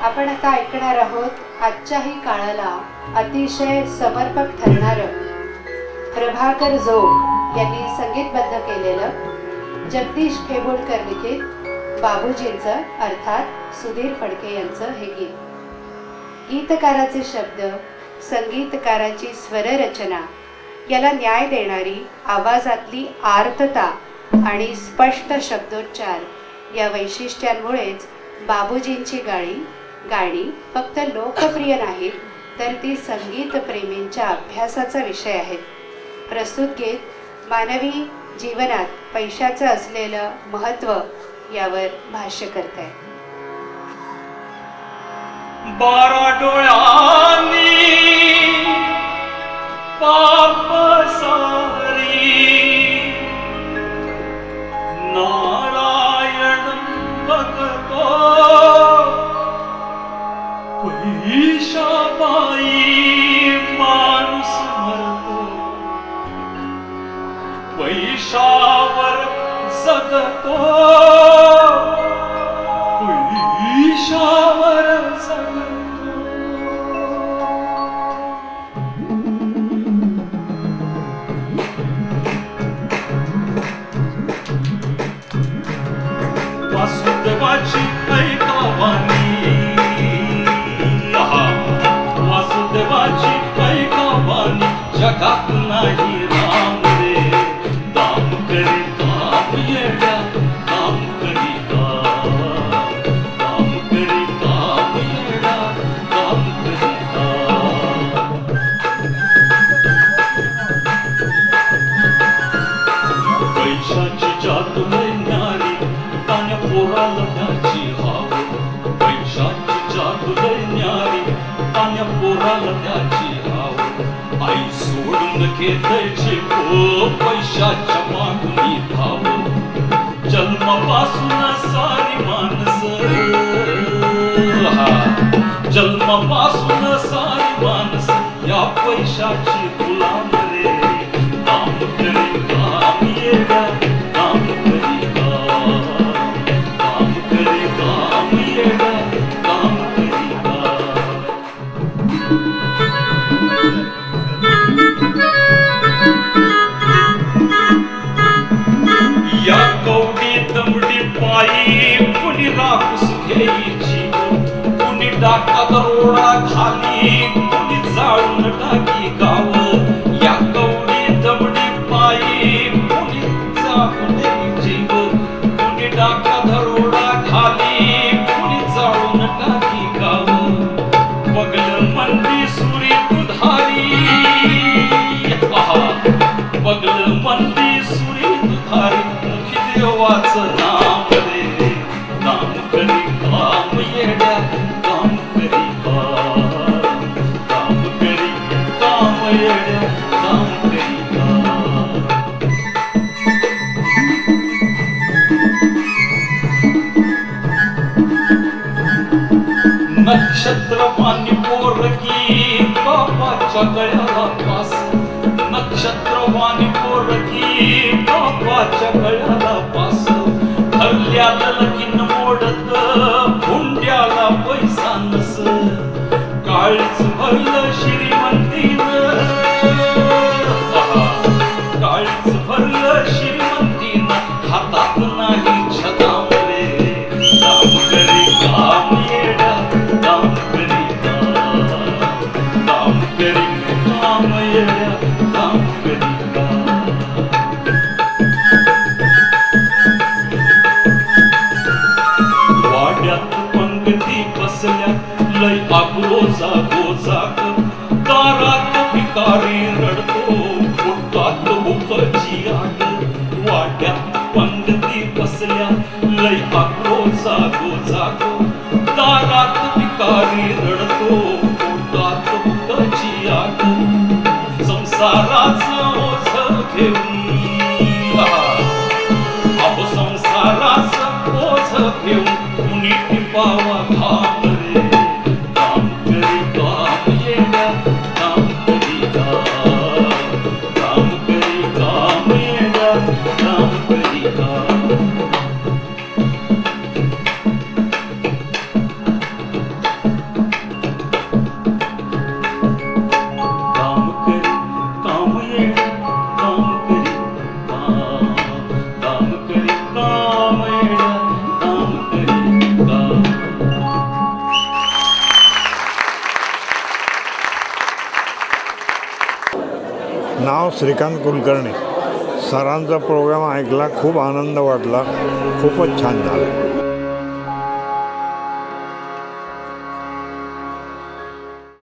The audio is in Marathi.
आपण आता ऐकणार आहोत आजच्याही काळाला अतिशय समर्पक ठरणारं प्रभाकर जोग यांनी संगीतबद्ध केलेलं जगदीश खेबोडकर लिखित बाबूजींचं अर्थात सुधीर फडके यांचं हे गीत. गीतकाराचे शब्द, संगीतकाराची स्वररचना याला न्याय देणारी आवाजातली आर्तता आणि स्पष्ट शब्दोच्चार या वैशिष्ट्यांमुळेच बाबूजींची गाणी फक्त लोकप्रिय नाहीत, तर ती संगीतप्रेमींच्या अभ्यासाचा विषय आहेत. प्रस्तुत गीत मानवी जीवनात पैशाचं असलेलं महत्त्व यावर भाष्य करतंय. 12 डोळ्यांनी पाप सारी नारायण बघतो, पैशापायी माणूस मरतो, पैशावर जगतो, पैशावर जगतो. वासुदेवाची ऐकावानी, वासुदेवाची ऐकावानी जगात नाही राम रे. दाम करी काम येड्या, दाम करी काम करी काम येड्या, दाम करी पैशाची जादू न्यारी तान्या पोराला त्याची हाव. पैशाची जादू न्यारी तान्या पोराला त्याची हाव. आई सोडून घेतायची ओ पैशाच्या मागणी धाव. जन्मापासून सारी माणस, जन्मापासून सारी माणस या पैशाची गुलाम रे. काम करी काम येड्या, काम करी काम करी काम येड्या, काम करी या कवडी दमडी पायी कुणी राखूस घ्यायची, कुणी टाका दरोडा खाली, कुणी जाळून टाकी गाव. या कवडी दमडी पायी कुणी जाळून द्यायची, कुणी टाका दरोडा खाली, कुणी जाळून टाकी गाव. बगल मंदी सुरी दुधारी, बगल मंदी सुरी दुधारी, मुखी देवाचं नाम रे. काम करी काम येड्या, काम करी काम करी काम येड्या, काम करी नक्षत्रवाणी पोरगी बापाच्या गळ्याला पास. नक्षत्रवाणी पोरगी बापाच्या गळ्याला पास. हल्ल्याला लगीन मोडत हुंड्याला पैसा नस. काळीच भरलं श्रीमंतीनं, काळीच भरलं श्रीमंतीनं, हातात नाही छदाम रे. काम करी काम येड्या, काम करी काम करी काम येड्या, काम करी वाड्यात पंगती बसल्या लय आगोजा गोजाक. दारात भिकारी रडतो, पोटात भुकची आग. वाड्यात पंगती बसल्या लय आगोजा गोजाक. दारात भिकारी रडतो, पोटात भुकची आग. संसाराचं ओझं घेऊन, अहो संसाराचं ओझं घेऊन कुणी टिपावा घाम रे. काम करी काम येड्या, काम करी काम करी काम येड्या, काम करी श्रीकांत कुलकर्णी. सरांचा प्रोग्राम ऐकला, खूप आनंद वाटला, खूपच छान झालं.